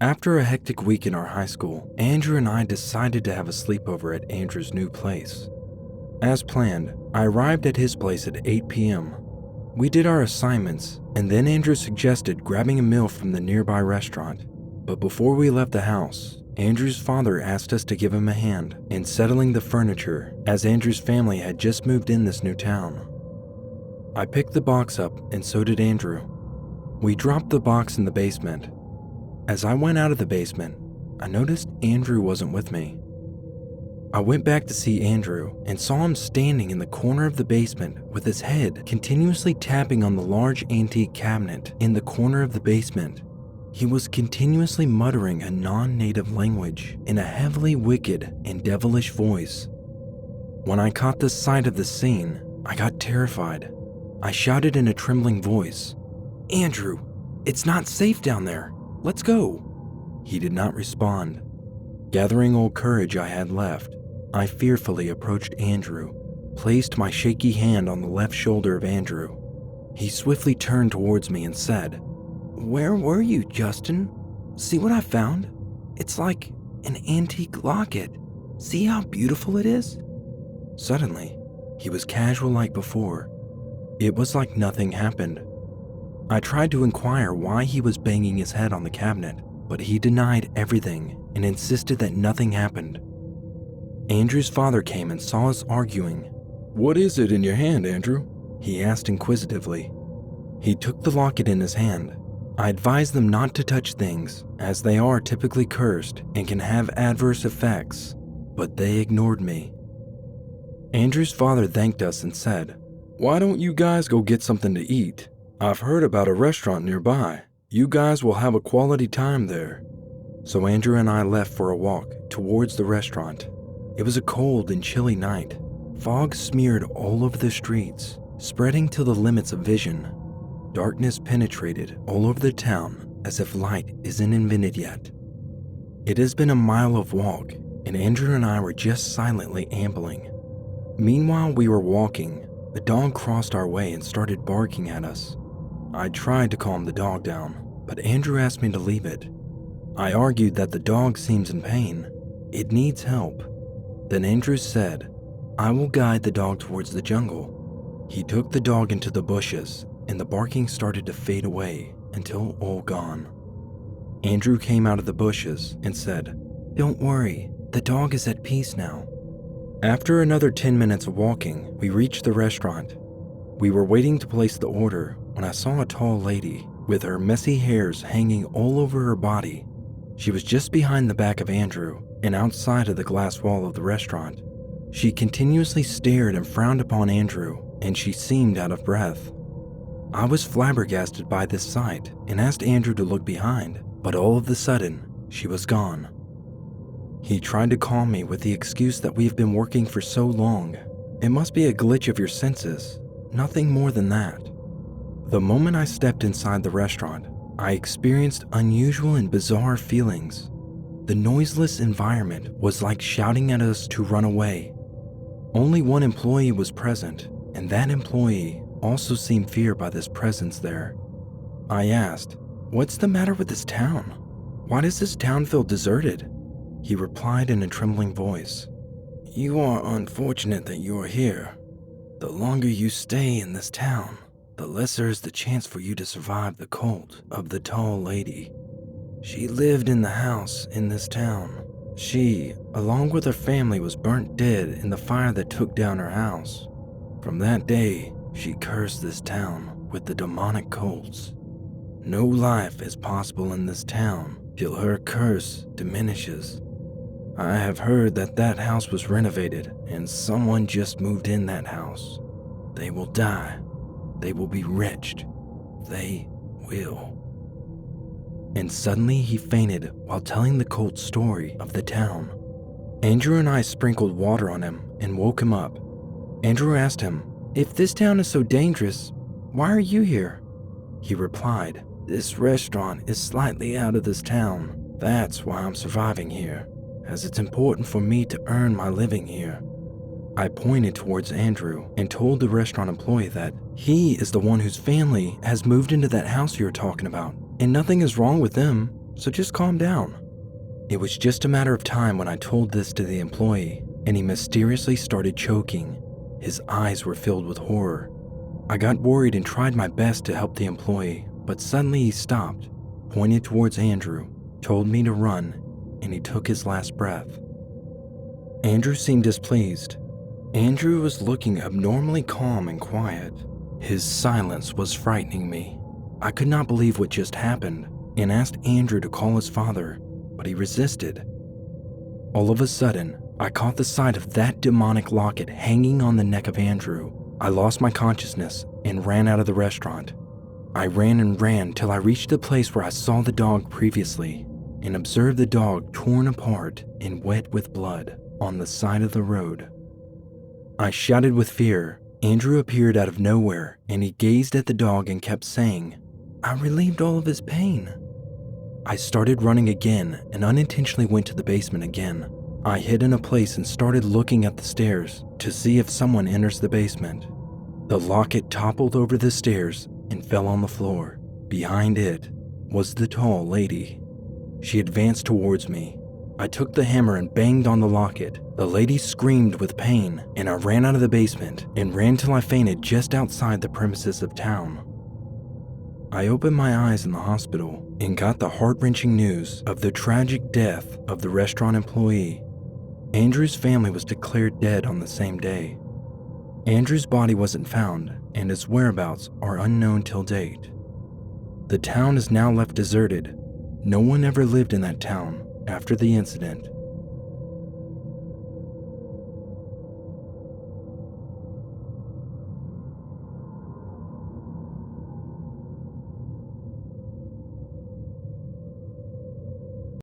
After a hectic week in our high school, Andrew and I decided to have a sleepover at Andrew's new place. As planned, I arrived at his place at 8 p.m. We did our assignments, and then Andrew suggested grabbing a meal from the nearby restaurant. But before we left the house, Andrew's father asked us to give him a hand in settling the furniture, as Andrew's family had just moved in this new town. I picked the box up, and so did Andrew. We dropped the box in the basement. As I went out of the basement, I noticed Andrew wasn't with me. I went back to see Andrew and saw him standing in the corner of the basement with his head continuously tapping on the large antique cabinet in the corner of the basement. He was continuously muttering a non-native language in a heavily wicked and devilish voice. When I caught the sight of the scene, I got terrified. I shouted in a trembling voice, "Andrew, it's not safe down there. Let's go." He did not respond. Gathering all courage I had left, I fearfully approached Andrew, placed my shaky hand on the left shoulder of Andrew. He swiftly turned towards me and said, "Where were you, Justin? See what I found? It's like an antique locket. See how beautiful it is?" Suddenly, he was casual like before. It was like nothing happened. I tried to inquire why he was banging his head on the cabinet, but he denied everything and insisted that nothing happened. Andrew's father came and saw us arguing. "What is it in your hand, Andrew?" he asked inquisitively. He took the locket in his hand. I advised them not to touch things, as they are typically cursed and can have adverse effects, but they ignored me. Andrew's father thanked us and said, "Why don't you guys go get something to eat? I've heard about a restaurant nearby. You guys will have a quality time there." So Andrew and I left for a walk towards the restaurant. It was a cold and chilly night. Fog smeared all over the streets, spreading to the limits of vision. Darkness penetrated all over the town as if light isn't invented yet. It has been a mile of walk, and Andrew and I were just silently ambling. Meanwhile, we were walking. A dog crossed our way and started barking at us. I tried to calm the dog down, but Andrew asked me to leave it. I argued that the dog seems in pain. It needs help. Then Andrew said, "I will guide the dog towards the jungle." He took the dog into the bushes, and the barking started to fade away until all gone. Andrew came out of the bushes and said, "Don't worry, the dog is at peace now." After another 10 minutes of walking, we reached the restaurant. We were waiting to place the order when I saw a tall lady with her messy hairs hanging all over her body. She was just behind the back of Andrew and outside of the glass wall of the restaurant. She continuously stared and frowned upon Andrew, and she seemed out of breath. I was flabbergasted by this sight and asked Andrew to look behind, but all of a sudden, she was gone. He tried to calm me with the excuse that we've been working for so long. It must be a glitch of your senses, nothing more than that. The moment I stepped inside the restaurant, I experienced unusual and bizarre feelings. The noiseless environment was like shouting at us to run away. Only one employee was present, and that employee also seemed feared by this presence there. I asked, "What's the matter with this town? Why does this town feel deserted?" He replied in a trembling voice, "You are unfortunate that you are here. The longer you stay in this town, the lesser is the chance for you to survive the cult of the tall lady. She lived in the house in this town. She, along with her family, was burnt dead in the fire that took down her house. From that day, she cursed this town with the demonic cults. No life is possible in this town till her curse diminishes. I have heard that that house was renovated and someone just moved in that house. They will die. They will be wretched. They will." And suddenly he fainted while telling the cult story of the town. Andrew and I sprinkled water on him and woke him up. Andrew asked him, "If this town is so dangerous, why are you here?" He replied, "This restaurant is slightly out of this town. That's why I'm surviving here, as it's important for me to earn my living here." I pointed towards Andrew and told the restaurant employee that he is the one whose family has moved into that house you're talking about, and nothing is wrong with them. so just calm down." It was just a matter of time when I told this to the employee, and he mysteriously started choking. His eyes were filled with horror. I got worried and tried my best to help the employee, but suddenly he stopped, pointed towards Andrew, told me to run, and he took his last breath. Andrew seemed displeased. Andrew was looking abnormally calm and quiet. His silence was frightening me. I could not believe what just happened and asked Andrew to call his father, but he resisted. All of a sudden, I caught the sight of that demonic locket hanging on the neck of Andrew. I lost my consciousness and ran out of the restaurant. I ran and ran till I reached the place where I saw the dog previously and observed the dog torn apart and wet with blood on the side of the road. I shouted with fear. Andrew appeared out of nowhere and he gazed at the dog and kept saying, "I relieved all of his pain." I started running again and unintentionally went to the basement again. I hid in a place and started looking at the stairs to see if someone enters the basement. The locket toppled over the stairs and fell on the floor. Behind it was the tall lady. She advanced towards me. I took the hammer and banged on the locket. The lady screamed with pain, and I ran out of the basement and ran till I fainted just outside the premises of town. I opened my eyes in the hospital and got the heart-wrenching news of the tragic death of the restaurant employee. Andrew's family was declared dead on the same day. Andrew's body wasn't found, and his whereabouts are unknown till date. The town is now left deserted. No one ever lived in that town after the incident.